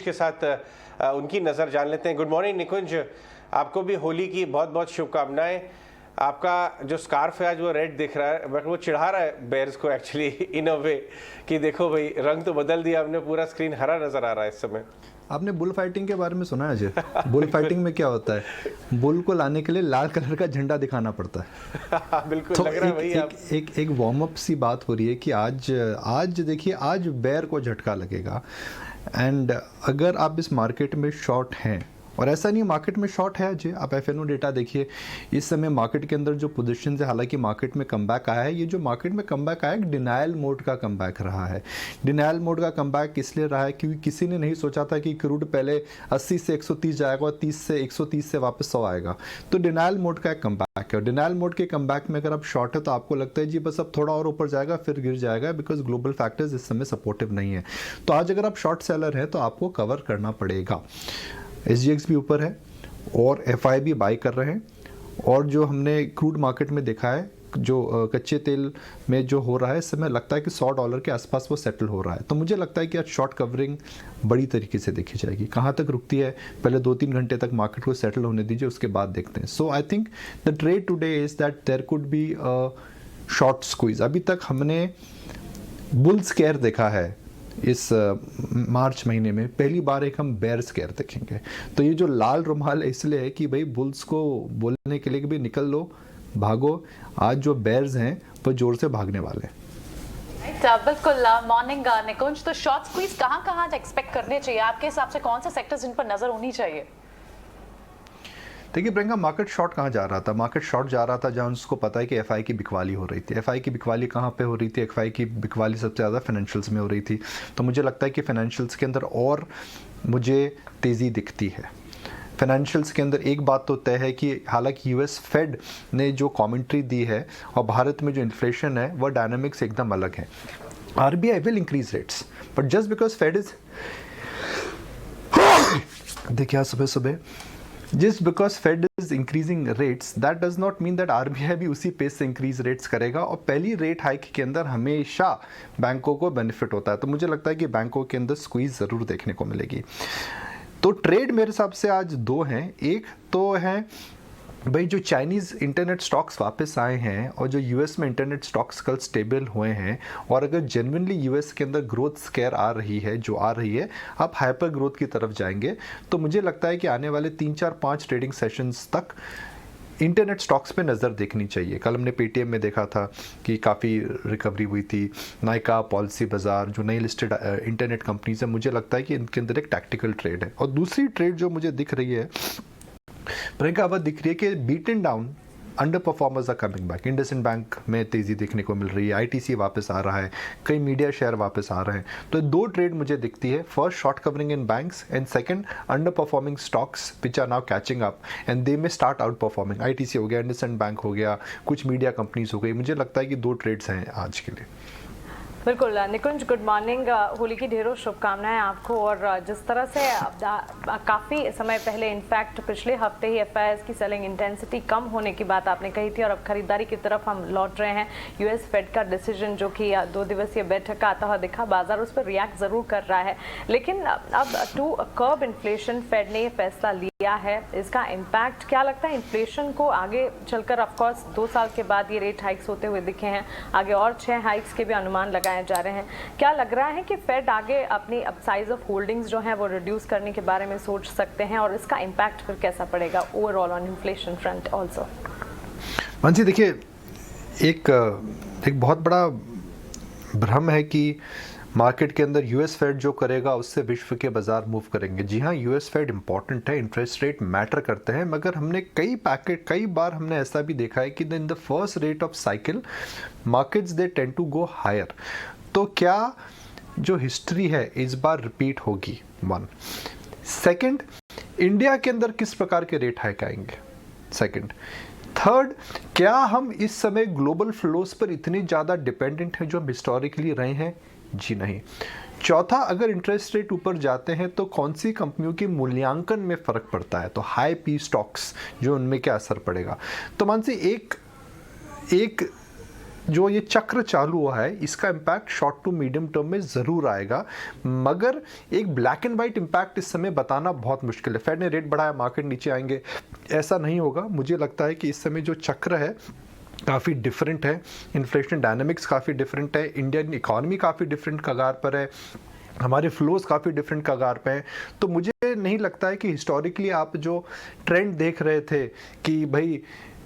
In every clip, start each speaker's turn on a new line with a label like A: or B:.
A: के साथ उनकी नज़र जान लेते हैं। गुड मॉर्निंग निकुंज, आपको भी होली की बहुत बहुत शुभकामनाएं। आपका जो स्कार्फ है आज वो रेड दिख रहा है, बट वो चिढ़ा रहा है बेयर्स को एक्चुअली इन अ वे कि देखो भाई रंग तो बदल दिया हमने, पूरा स्क्रीन हरा नज़र आ रहा है इस समय।
B: आपने बुल फाइटिंग के बारे में सुना है अजय? बुल फाइटिंग में क्या होता है, बुल को लाने के लिए लाल कलर का झंडा दिखाना पड़ता है।
A: बिल्कुल
B: तो
A: लग रहा है भाई
B: एक वार्म अप सी बात हो रही है कि आज देखिए, आज बेयर को झटका लगेगा। एंड अगर आप इस मार्केट में शॉर्ट हैं, और ऐसा नहीं मार्केट में शॉर्ट है अजय, आप एफएनओ डेटा देखिए इस समय मार्केट के अंदर जो पोजीशन है, हालांकि मार्केट में कमबैक आया है, ये जो मार्केट में कमबैक आया है डिनायल मोड का कमबैक रहा है। डिनायल मोड का कमबैक इसलिए रहा है क्योंकि किसी ने नहीं सोचा था कि क्रूड पहले 80 से 130 जाएगा और 30 से 130 से वापस 100 आएगा। तो डिनायल मोड का एक कमबैक है, और डिनायल मोड के कमबैक में अगर आप शॉर्ट है तो आपको लगता है जी बस अब थोड़ा और ऊपर जाएगा फिर गिर जाएगा, बिकॉज ग्लोबल फैक्टर्स इस समय सपोर्टिव नहीं है। तो आज अगर आप शॉर्ट सेलर है तो आपको कवर करना पड़ेगा। SGX भी ऊपर है और FI भी बाई कर रहे हैं, और जो हमने क्रूड मार्केट में देखा है, जो कच्चे तेल में जो हो रहा है इस समय लगता है कि $100 के आसपास वो सेटल हो रहा है। तो मुझे लगता है कि आज शॉर्ट कवरिंग बड़ी तरीके से देखी जाएगी। कहाँ तक रुकती है, पहले 2-3 घंटे तक मार्केट को सेटल होने दीजिए, उसके बाद देखते हैं। So I think the trade today is that there could be a short squeeze. अभी तक हमने बुल स्केयर देखा है इस मार्च महीने में, पहली बार एक हम बेयर स्केयर देखेंगे। तो ये जो लाल रुमाल इसलिए है कि भाई बुल्स को बोलने के लिए कि भाई निकल लो, भागो। आज जो बेयर्स हैं वो जोर से भागने वाले हैं।
C: बिल्कुल। मॉर्निंग निकुंज, तो शॉर्ट स्क्वीज कहाँ एक्सपेक्ट करने चाहिए आपके हिसाब से? कौन से सेक्टर्स जिन पर नजर होनी चाहिए?
B: देखिए प्रियंका, मार्केट शॉर्ट कहाँ जा रहा था? मार्केट शॉर्ट जा रहा था जहाँ उसको पता है कि एफआई की बिकवाली हो रही थी। एफआई की बिकवाली कहाँ पे हो रही थी? एफआई की बिकवाली सबसे ज़्यादा फाइनेंशियल्स में हो रही थी। तो मुझे लगता है कि फाइनेंशियल्स के अंदर और मुझे तेज़ी दिखती है। फाइनेंशियल्स के अंदर एक बात तो तय है कि हालांकि यूएस फेड ने जो कमेंट्री दी है और भारत में जो इन्फ्लेशन है वह डायनामिक्स एकदम अलग है। RBI will increase rates, but just because Fed is देखिए सुबह just because Fed is increasing rates, that does not mean that RBI भी उसी पेस से इंक्रीज रेट्स करेगा। और पहली रेट हाइक के अंदर हमेशा बैंकों को बेनिफिट होता है। तो मुझे लगता है कि बैंकों के अंदर स्क्वीज ज़रूर देखने को मिलेगी। तो ट्रेड मेरे हिसाब से आज दो हैं। एक तो है भाई जो चाइनीज़ इंटरनेट स्टॉक्स वापस आए हैं और जो यूएस में इंटरनेट स्टॉक्स कल स्टेबल हुए हैं, और अगर जेन्युइनली यूएस के अंदर ग्रोथ स्केयर आ रही है, आप हाइपर ग्रोथ की तरफ जाएंगे। तो मुझे लगता है कि आने वाले 3-4-5 ट्रेडिंग सेशंस तक इंटरनेट स्टॉक्स पे नज़र देखनी चाहिए। कल हमने पेटीएम में देखा था कि काफ़ी रिकवरी हुई थी। नायका, पॉलिसी बाजार, जो नई लिस्टेड इंटरनेट कंपनीज हैं, मुझे लगता है कि इनके अंदर एक टैक्टिकल ट्रेड है। और दूसरी ट्रेड जो मुझे दिख रही है प्रियंका, वह दिख रही है कि beaten down under performers are coming back. IndusInd bank में तेज़ी देखने को मिल रही है, आईटीसी वापस आ रहा है, कई मीडिया शेयर वापस आ रहे हैं। तो दो ट्रेड मुझे दिखती है, first short covering in banks and second under performing stocks which are now catching up and they में स्टार्ट आउट परफॉर्मिंग। आईटीसी हो गया, इंडसइंड बैंक हो गया, कुछ मीडिया कंपनीज हो गई। मुझे लगता है कि दो ट्रेड्स हैं आज के लिए।
C: बिल्कुल निकुंज, गुड मॉर्निंग। होली की ढेरों शुभकामनाएं आपको। और जिस तरह से काफ़ी समय पहले, इनफैक्ट पिछले हफ्ते ही एफआईआईज की सेलिंग इंटेंसिटी कम होने की बात आपने कही थी, और अब खरीदारी की तरफ हम लौट रहे हैं। यूएस फेड का डिसीजन जो कि 2 दिवसीय बैठक का आता हुआ दिखा, बाजार उस पर रिएक्ट ज़रूर कर रहा है। लेकिन अब टू कर्ब इन्फ्लेशन फेड ने ये फैसला लिया है, इसका इम्पैक्ट क्या लगता है इन्फ्लेशन को आगे चलकर? ऑफकोर्स 2 साल के बाद ये रेट हाइक्स होते हुए दिखे हैं, आगे और 6 हाइक्स के भी अनुमान लगाए जा रहे हैं। क्या लग रहा है कि फेड आगे अपनी अब साइज ऑफ होल्डिंग्स जो हैं वो रिड्यूस करने के बारे में सोच सकते हैं, और इसका इम्पैक्ट फिर कैसा पड़ेगा overall on inflation front also?
B: Mansi, देखिए एक बहुत बड़ा भ्रम है कि मार्केट के अंदर यूएस फेड जो करेगा उससे विश्व के बाजार मूव करेंगे। जी हाँ, यूएस फेड इंपॉर्टेंट है, इंटरेस्ट रेट मैटर करते हैं, मगर हमने कई बार हमने ऐसा भी देखा है कि in the first rate of cycle markets they tend to go higher. तो क्या जो हिस्ट्री है इस बार रिपीट होगी? 1 सेकंड, इंडिया के अंदर किस प्रकार के रेट हाइक आएंगे? सेकंड, थर्ड, क्या हम इस समय ग्लोबल फ्लोज पर इतने ज़्यादा डिपेंडेंट हैं जो हम हिस्टोरिकली रहे हैं? जी नहीं। चौथा, अगर इंटरेस्ट रेट ऊपर जाते हैं तो कौन सी कंपनियों की मूल्यांकन में फ़र्क पड़ता है? तो हाई पी स्टॉक्स जो उनमें क्या असर पड़ेगा? तो मानसी, एक जो ये चक्र चालू हुआ है इसका impact short to medium term में ज़रूर आएगा, मगर एक ब्लैक एंड वाइट इम्पैक्ट इस समय बताना बहुत मुश्किल है। फेड ने रेट बढ़ाया, मार्केट नीचे आएंगे, ऐसा नहीं होगा। मुझे लगता है कि इस समय जो चक्र है काफ़ी डिफरेंट है, इन्फ्लेशन डायनामिक्स काफ़ी डिफरेंट है, इंडियन इकॉनमी काफ़ी डिफरेंट कगार पर है, हमारे फ्लोज काफ़ी डिफरेंट कगार पे हैं। तो मुझे नहीं लगता है कि हिस्टोरिकली आप जो ट्रेंड देख रहे थे कि भाई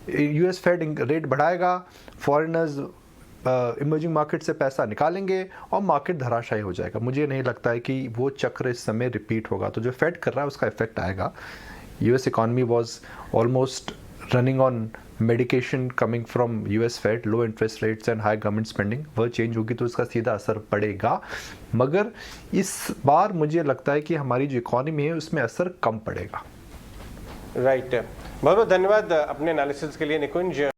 B: यूएस फेड रेट बढ़ाएगा, फॉरेनर्स इमर्जिंग मार्केट से पैसा निकालेंगे और मार्केट धराशायी हो जाएगा, मुझे नहीं लगता है कि वो चक्र इस समय रिपीट होगा। तो जो फेड कर रहा है उसका इफेक्ट आएगा। US economy was almost running on medication coming from US Fed, low interest rates and high government spending, वह चेंज होगी तो उसका सीधा असर पड़ेगा। मगर इस बार मुझे लगता है कि हमारी जो इकॉनमी है उसमें असर कम पड़ेगा।
A: राइट, बहुत बहुत धन्यवाद अपने एनालिसिस के लिए निकुंज।